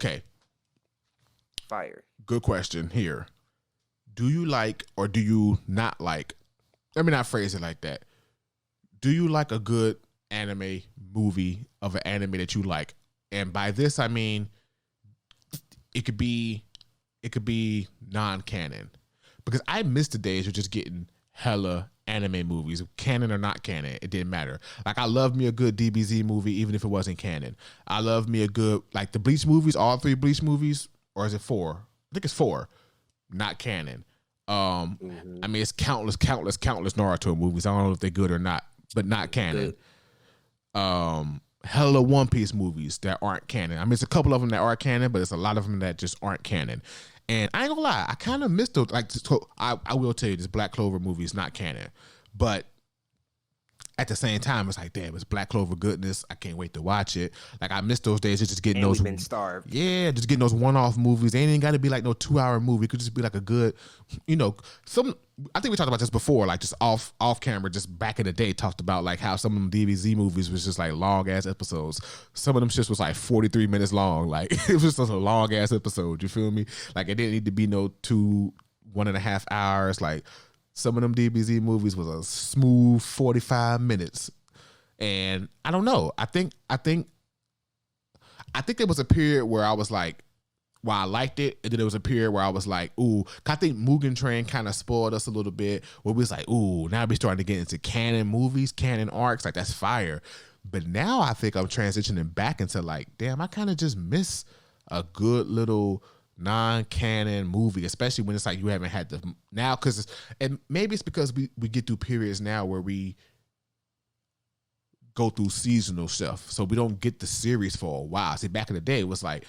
Okay. Fire. Good question here. Do you like or do you not like? Let me not phrase it like that. Do you like a good anime movie of an anime that you like? And by this I mean it could be non-canon. Because I miss the days of just getting hella anime movies, canon or not canon, it didn't matter. Like I love me a good DBZ movie even if it wasn't canon. I love me a good like the Bleach movies, all 3 Bleach movies, or is it 4? I think it's 4, not canon. I mean it's countless Naruto movies. I don't know if they're good or not, but not canon. Hella One Piece movies that aren't canon. I mean it's a couple of them that are canon, but it's a lot of them that just aren't canon. And I ain't gonna lie, I kind of missed those. Like, I will tell you, this Black Clover movie is not canon, but at the same time, it's like, damn, it's Black Clover goodness. I can't wait to watch it. Like, I miss those days of just getting those. Been starved. Yeah, just getting those one-off movies. They ain't got to be like no 2-hour movie. It could just be like a good, some. I think we talked about this before, like just off camera, just back in the day, talked about like how some of them DBZ movies was just like long ass episodes. Some of them shits was like 43 minutes long. Like it was just a long ass episode. You feel me? Like it didn't need to be no 1.5 hours. Like some of them DBZ movies was a smooth 45 minutes. And I don't know. I think there was a period where I was like, well, I liked it, and then there was a period where I was like, ooh, I think Mugen Train kind of spoiled us a little bit, where we was like, ooh, now we're starting to get into canon movies, canon arcs, like that's fire. But now I think I'm transitioning back into like, damn, I kind of just miss a good little non-canon movie, especially when it's like you haven't had the now, because and maybe it's because we get through periods now where we go through seasonal stuff, so we don't get the series for a while. See, back in the day, it was like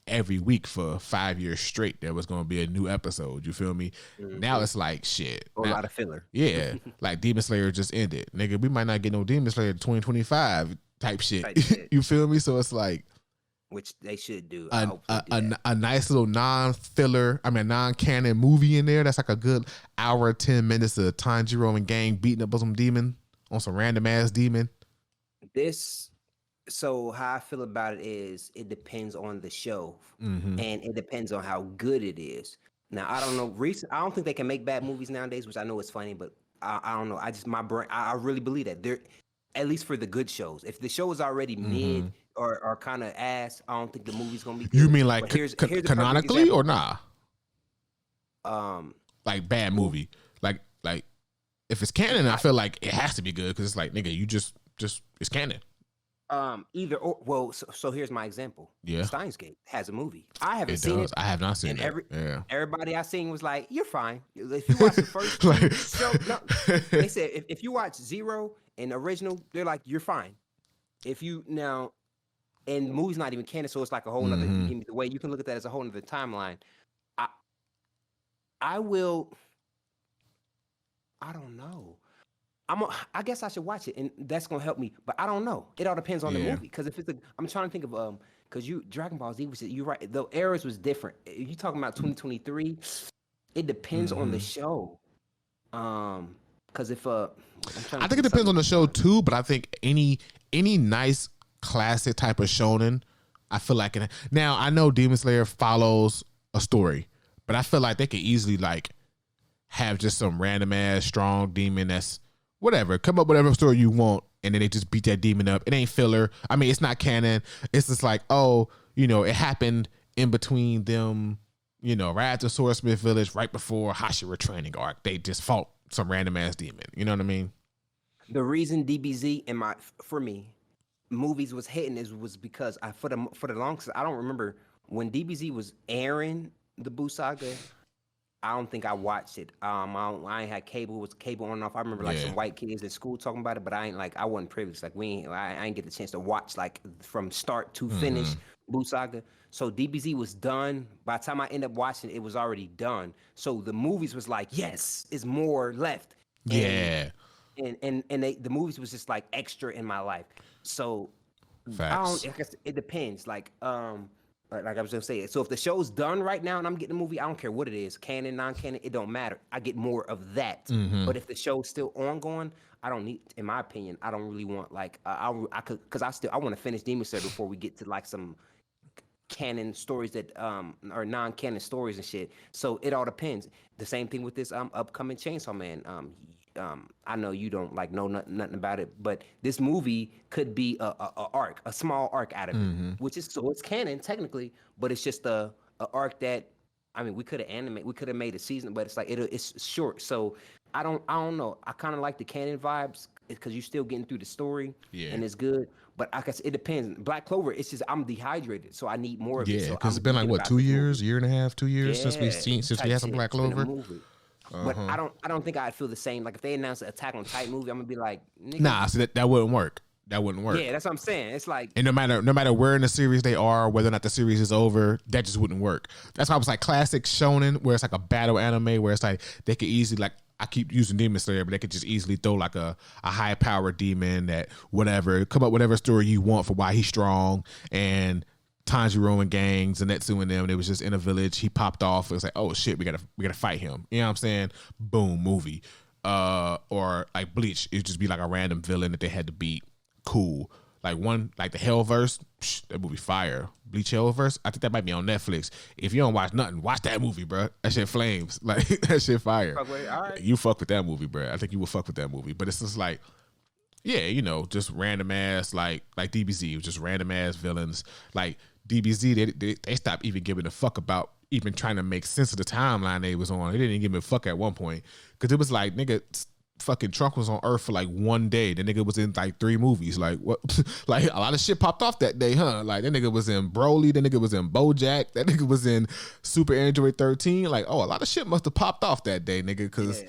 every week for 5 years straight there was going to be a new episode. You feel me? Now it's like shit. A lot of filler. Yeah, like Demon Slayer just ended. Nigga, we might not get no Demon Slayer 2025 type shit. You feel me? So it's like, which they should do. A nice little non-canon movie in there that's like a good hour 10 minutes of Tanjiro and gang beating up on some demon, on some random ass demon. So how I feel about it is it depends on the show, and it depends on how good it is. Now I don't know. I don't think they can make bad movies nowadays, which I know is funny, but I don't know. My brain. I really believe that they're, at least for the good shows. If the show is already mid or kind of ass, I don't think the movie's gonna be good. You mean like here's canonically or nah? Like bad movie. Like if it's canon, I feel like it has to be good because it's like, nigga, you just it's canon. Either or. Well, so here's my example. Yeah, Steins Gate has a movie. I haven't seen it. I have not seen it. Everybody I seen was like, "You're fine." If you watch the first show, they said if you watch Zero and original, they're like, "You're fine." If you now, and the movie's not even canon, so it's like a whole nother. The way you can look at that as a whole nother timeline. I will. I don't know. I guess I should watch it, and that's gonna help me. But I don't know. It all depends on the movie. Because if it's I'm trying to think of because Dragon Ball Z was, you're right. The eras was different. You talking about 2023? It depends on the show. Because if I think it depends on the show too. But I think any nice classic type of shonen, I feel like now I know Demon Slayer follows a story, but I feel like they could easily like have just some random ass strong demon that's whatever, come up with whatever story you want, and then they just beat that demon up. It ain't filler. I mean, it's not canon. It's just like, oh, it happened in between them, right after Swordsmith Village, right before Hashira training arc. They just fought some random ass demon. You know what I mean? The reason DBZ for me, movies was hitting was because for the longest, I don't remember when DBZ was airing the Buu Saga. I don't think I watched it. I ain't had cable. It was cable on and off. I remember like some white kids at school talking about it, but I wasn't privileged. Like I ain't get the chance to watch like from start to finish Buu Saga. So DBZ was done. By the time I ended up watching it, it was already done. So the movies was like, yes, it's more left. And the movies was just like extra in my life. So facts. I guess it depends. Like I was gonna say, so if the show's done right now and I'm getting a movie, I don't care what it is, canon, non-canon, it don't matter. I get more of that. But if the show's still ongoing, I don't need, in my opinion, I don't really want like I want to finish Demon Slayer before we get to like some canon stories that are non-canon stories and shit. So it all depends. The same thing with this upcoming Chainsaw Man. I know you don't like know nothing about it, but this movie could be a small arc out of it, which is so it's canon technically, but it's just a arc that I mean we could have made a season, but it's like it's short. So I don't know. I kind of like the canon vibes because you're still getting through the story and it's good. But I guess it depends. Black Clover, it's just I'm dehydrated, so I need more of it. Yeah, So because I'm it's been like thinking what, about 2 years, this movie. year and a half, 2 years since Yeah, since we type had some shit. Black It's been a Clover. movie. But I don't think I'd feel the same. Like if they announced an Attack on Titan movie, I'm gonna be like, nigga. Nah, so that wouldn't work. That wouldn't work. Yeah, that's what I'm saying. It's like And no matter where in the series they are, whether or not the series is over, that just wouldn't work. That's why I was like classic shonen, where it's like a battle anime, where it's like they could easily, like, I keep using Demon Slayer, but they could just easily throw like a high powered demon that whatever, come up with whatever story you want for why he's strong, and Tanjiro and gangs and Netsu and them. And it was just in a village. He popped off. It was like, oh shit, we gotta fight him. You know what I'm saying? Boom, movie. Or like Bleach, it'd just be like a random villain that they had to beat. Cool. Like the Hellverse, that movie fire. Bleach Hellverse, I think that might be on Netflix. If you don't watch nothing, watch that movie, bro. That shit flames. Like that shit fire. all right. You fuck with that movie, bro. I think you will fuck with that movie. But it's just like, yeah, just random ass like DBZ, just random ass villains. Like DBZ, they stopped even giving a fuck about even trying to make sense of the timeline they was on. They didn't even give a fuck at one point because it was like, nigga, fucking Trump was on Earth for like one day. The nigga was in like 3 movies. Like what? Like a lot of shit popped off that day, huh? Like that nigga was in Broly. That nigga was in BoJack. That nigga was in Super Android 13. Like, oh, a lot of shit must have popped off that day, nigga, because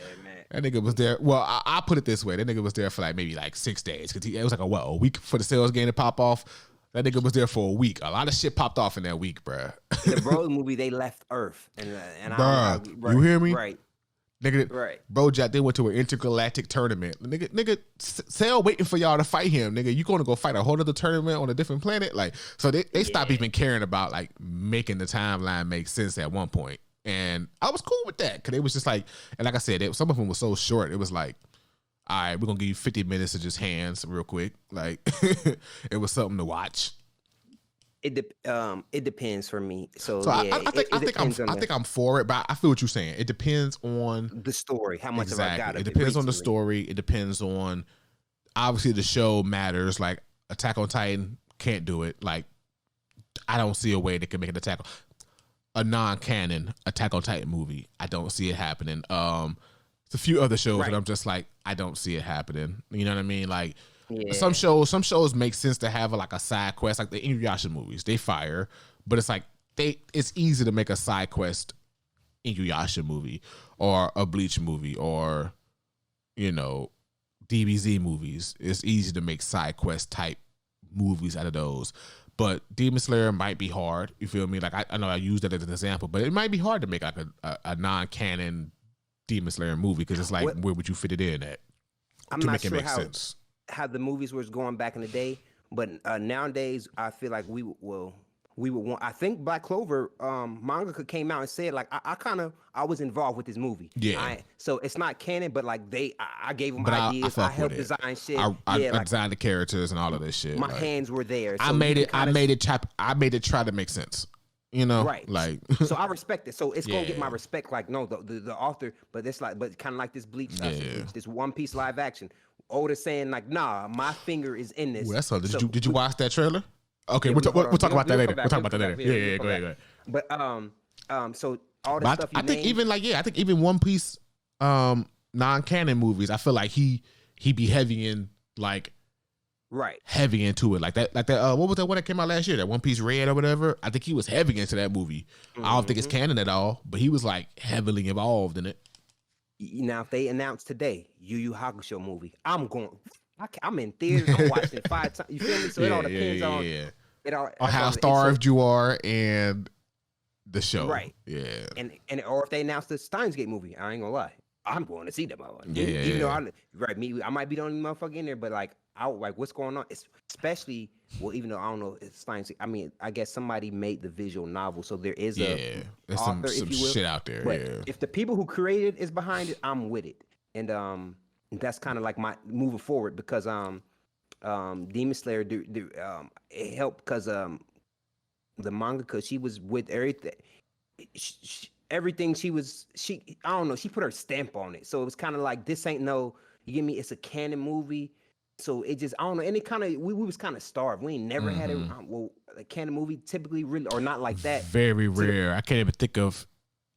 that nigga was there. Well, I put it this way: that nigga was there for like maybe like 6 days because it was like a week for the sales game to pop off. That nigga was there for a week. A lot of shit popped off in that week, bruh. The Broly movie, they left Earth, and bruh, you hear me? Right. Nigga, right. BoJack, they went to an intergalactic tournament. Nigga, Cell waiting for y'all to fight him. Nigga, you going to go fight a whole other tournament on a different planet? Like, so they stopped even caring about like making the timeline make sense at one point. And I was cool with that because it was just like, and like I said, some of them was so short. It was like, all right, we're gonna give you 50 minutes of just hands real quick. Like, it was something to watch. It depends for me. So yeah, I think I'm for it, but I feel what you're saying. It depends on the story. How much exactly. have I got of it depends on the story. It depends on, obviously the show matters. Like Attack on Titan can't do it. Like I don't see a way they can make an a non-canon Attack on Titan movie. I don't see it happening. There's a few other shows that I'm just like, I don't see it happening. You know what I mean? Like some shows make sense to have like a side quest, like the Inuyasha movies. They fire, but it's like it's easy to make a side quest Inuyasha movie or a Bleach movie or DBZ movies. It's easy to make side quest type movies out of those. But Demon Slayer might be hard. You feel me? Like I know I used that as an example, but it might be hard to make like a non-canon Demon Slayer movie because it's like, where would you fit it in at? I'm not sure how the movies was going back in the day, but nowadays I feel like we would want. I think Black Clover manga came out and said like I was involved with this movie. Yeah. So it's not canon, but like I gave them ideas. I helped design shit. I designed the characters and all of this shit. My hands were there. So I made it try to make sense. Right. Like so I respect it. So it's gonna get my respect. Like no, the author, but it's like, but kind of like this Bleach, this One Piece live action. Oda saying like, nah, my finger is in this. Ooh, that's something. Did you watch that trailer? Okay, we'll talk about that later. We'll talk about that later. Yeah, go ahead. But so all the stuff I think even One Piece non-canon movies, I feel like he be heavy in like. Right. Heavy into it. Like that what was that one that came out last year? That One Piece Red or whatever? I think he was heavy into that movie. Mm-hmm. I don't think it's canon at all, but he was like heavily involved in it. Now, if they announced today Yu Yu Hakusho movie, I'm in theaters. I'm watching it 5 times. You feel me? So it all depends on it all on how starved you are and the show. Right. Yeah. And or if they announced the Steins Gate movie, I ain't gonna lie. I'm going to see them. Yeah. Even though I might be the only motherfucker in there, but like what's going on? Especially, well, even though I don't know, it's Steins. I mean, I guess somebody made the visual novel, so there is there's author, some shit out there. But if the people who created is behind it, I'm with it, and that's kind of like my moving forward because Demon Slayer it helped because the manga because she was with everything. Everything I don't know. She put her stamp on it, so it was kind of like this ain't no. You get me? It's a canon movie, so it just I don't know. And it kind of we was kind of starved. We ain't never had a canon movie typically really or not like that. Very rare. I can't even think of.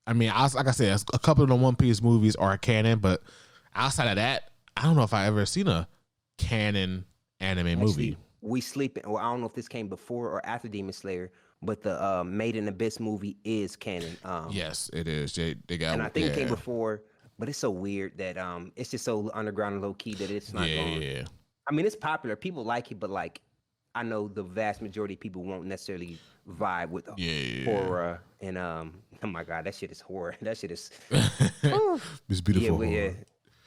I mean, like I said, a couple of the One Piece movies are canon, but outside of that, I don't know if I ever seen a canon anime movie. We sleeping. Well, I don't know if this came before or after Demon Slayer, but the Made in Abyss movie is canon. Yes, it is. They got, and I think it came before, but it's so weird that it's just so underground and low key that it's not going. Yeah. I mean, it's popular. People like it, but like I know the vast majority of people won't necessarily vibe with horror and oh my god, that shit is horror. That shit is it's beautiful. Yeah,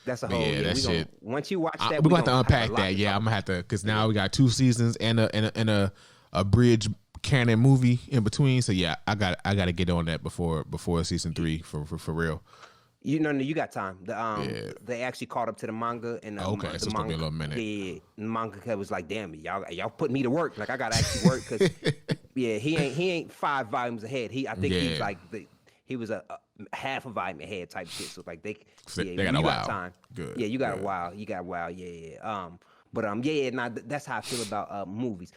that's a whole. Yeah, that shit. Once you watch that, we're gonna have to unpack that. Yeah, I'm gonna have to because now we got 2 seasons and a bridge canon movie in between. So yeah, I got to get on that before season 3 for real. You know, you got time. They actually caught up to the manga and okay, the so it's gonna be a little minute. Yeah, the manga was like, damn, y'all put me to work. Like I gotta actually work because he ain't 5 volumes ahead. I think he's like he was a half a volume ahead type shit. So like they got a while. Time. Good. Yeah, you got a while. You got a while. Yeah. But that's how I feel about movies.